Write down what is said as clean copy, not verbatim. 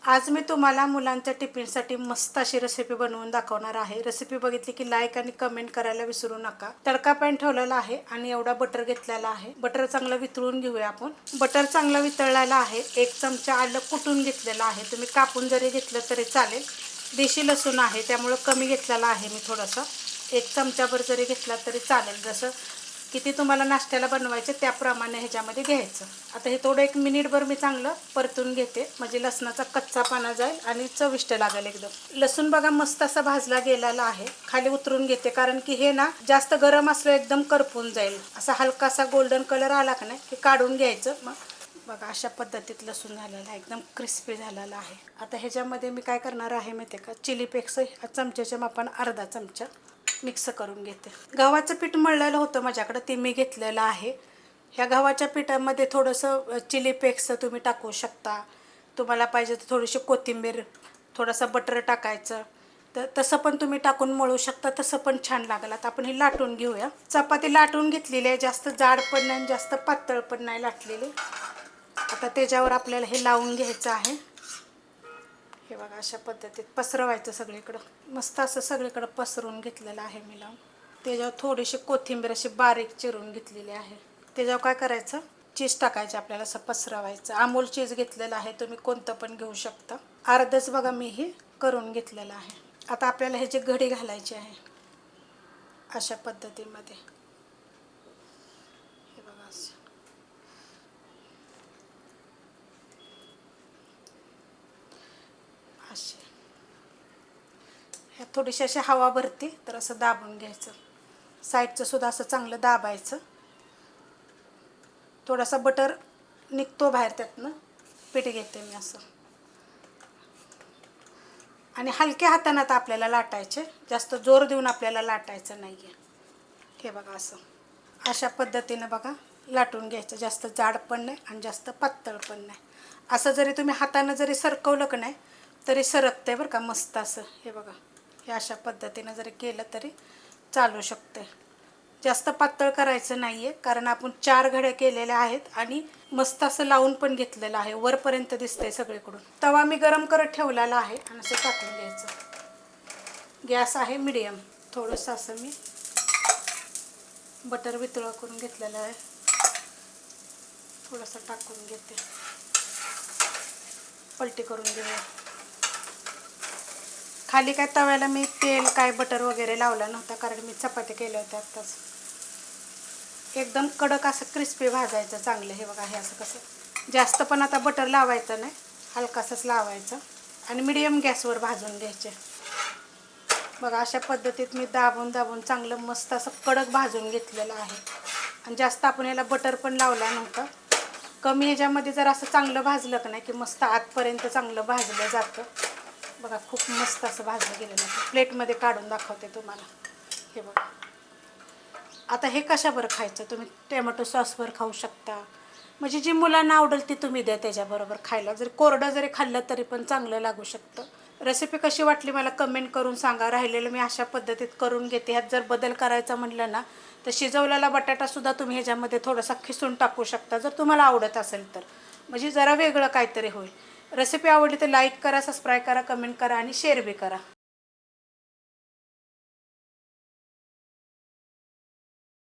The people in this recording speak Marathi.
आज मी तुम्हाला मुलांच्या टिफिनसाठी मस्त अशी रेसिपी बनवून दाखवणार आहे। रेसिपी बघितली की लाईक आणि कमेंट करायला विसरू नका। तडका पॅन ठेवलेला आहे आणि एवढा बटर घेतलेला आहे। बटर चांगलं वितळून घेऊया आपण। बटर चांगलं वितळलेलं आहे। 1 चमचा आलं कुटून घेतलेलं आहे, तुम्ही कापून जरी घेतलं तरी चालेल। देशी लसूण आहे त्यामुळे कमी घेतलेला आहे मी थोडासा, 1 चमचाभर जरी घेतला तरी चालेल। जसं किती तुम्हाला नाश्त्याला बनवायचे त्याप्रमाणे ह्याच्यामध्ये घ्यायचं। आता हे थोडं 1 मिनिटभर मी चांगलं परतून घेते, म्हणजे लसणाचा कच्चापणा जाईल आणि चविष्ट लागेल एकदम। लसूण बघा मस्त असा भाजला गेलेला आहे। खाली उतरून घेते कारण की हे ना जास्त गरम असलं एकदम करपून जाईल। असा हलकासा गोल्डन कलर आला की नाही हे काढून घ्यायचं। मग बघा अशा पद्धतीत लसूण झालेला आहे, एकदम क्रिस्पी झालेला आहे। आता ह्याच्यामध्ये मी काय करणार आहे माहिती आहे का, चिली फ्लेक्स चमच्याच्या मापाने अर्धा चमचा मिक्स करून घेते। गव्हाचं पीठ मळलेलं होतं माझ्याकडे, ते मी घेतलेलं आहे। ह्या गव्हाच्या पिठामध्ये थोडंसं चिली फ्लेक्स तुम्ही टाकू शकता। तुम्हाला पाहिजे तर थोडीशी कोथिंबीर, थोडासा बटर टाकायचं, तर तसं पण तुम्ही टाकून मळू शकता, तसं पण छान लागेल। आता आपण ही लाटून घेऊया। चपाती लाटून घेतलेली आहे, जास्त जाड पण नाही जास्त पातळ पण नाही लाटलेली। आता त्याच्यावर आपल्याला हे लावून घ्यायचं आहे। हे बघा अशा पद्धतीत पसरवायचं सगळीकडं। मस्त असं सगळीकडं पसरवून घेतलेलं आहे मी लावून। त्याच्यावर थोडीशी कोथिंबीर अशी बारीक चिरून घेतलेली आहे। त्याच्यावर काय करायचं, चीज टाकायचं आपल्याला, असं पसरवायचं। अमूल चीज घेतलेलं आहे, तुम्ही कोणतं पण घेऊ शकता। अर्धच बघा मी हे करून घेतलेलं आहे। आता आपल्याला ह्याची घडी घालायची आहे अशा पद्धतीमध्ये। हे बघा असं असे, ह्या थोडीशी अशी हवा भरती तर असं दाबून घ्यायचं। साईडचं सुद्धा असं चांगलं दाबायचं। थोडासा बटर निघतो बाहेर त्यातनं, पीठ घेते मी असं। आणि हलक्या हाताने आता आपल्याला लाटायचे, जास्त जोर देऊन आपल्याला लाटायचं नाही आहे। हे बघा असं अशा पद्धतीने बघा लाटून घ्यायचं। जास्त जाड पण नाही आणि जास्त पातळ पण नाही। असं जरी तुम्ही हाताने जरी सरकवलं की नाही तरी सरकते बरं का मस्त असं। हे बघा हे अशा पद्धतीने जरी केलं तरी चालू शकते। जास्त पातळ करायचं नाही आहे, कारण आपण 4 घड्या केलेल्या आहेत आणि मस्त असं लावून पण घेतलेलं आहे, वरपर्यंत दिसतंय सगळीकडून। तवा मी गरम करत ठेवलेला आहे आणि असं टाकून घ्यायचं। गॅस आहे मीडियम। थोडंसं असं मी बटर वितळ करून घेतलेलं आहे, थोडंसं टाकून घेते, पलटी करून घेऊया। खाली काय तव्याला मी तेल काय बटर वगैरे लावला नव्हता, कारण मी चपात्या केल्या होत्या आत्ताच। एकदम कडक असं क्रिस्पी भाजायचं चांगलं। हे बघा हे असं कसं, जास्त पण आता बटर लावायचं नाही, हलकासच लावायचं आणि मीडियम गॅसवर भाजून घ्यायचे। बघा अशा पद्धतीत मी दाबून दाबून चांगलं मस्त असं कडक भाजून घेतलेलं आहे। आणि जास्त आपण याला बटर पण लावला नव्हता, कमी ह्याच्यामध्ये जर असं चांगलं भाजलं की नाही की मस्त आतपर्यंत चांगलं भाजलं जातं। बघा खूप मस्त असं भाजलं गेलेलं आहे। प्लेटमध्ये काढून दाखवते तुम्हाला। हे बघा आता हे कशाबरोबर खायचं, तुम्ही टोमॅटो सॉसवर खाऊ शकता, म्हणजे जी मुलांना आवडेल ती तुम्ही द्या त्याच्याबरोबर खायला। जर कोरडं जरी खाल्लं तरी पण चांगलं लागू शकतं। रेसिपी कशी वाटली मला कमेंट करून सांगा। राहिलेलं मी अशा पद्धतीत करून घेते। ह्यात जर बदल करायचा म्हटलं ना तर शिजवलेला बटाटासुद्धा तुम्ही ह्याच्यामध्ये थोडासा खिसून टाकू शकता, जर तुम्हाला आवडत असेल तर, म्हणजे जरा वेगळं काहीतरी होईल। रेसिपी आवडली तर लाईक करा, सबस्क्राईब करा, कमेंट करा आणि शेअर बी करा।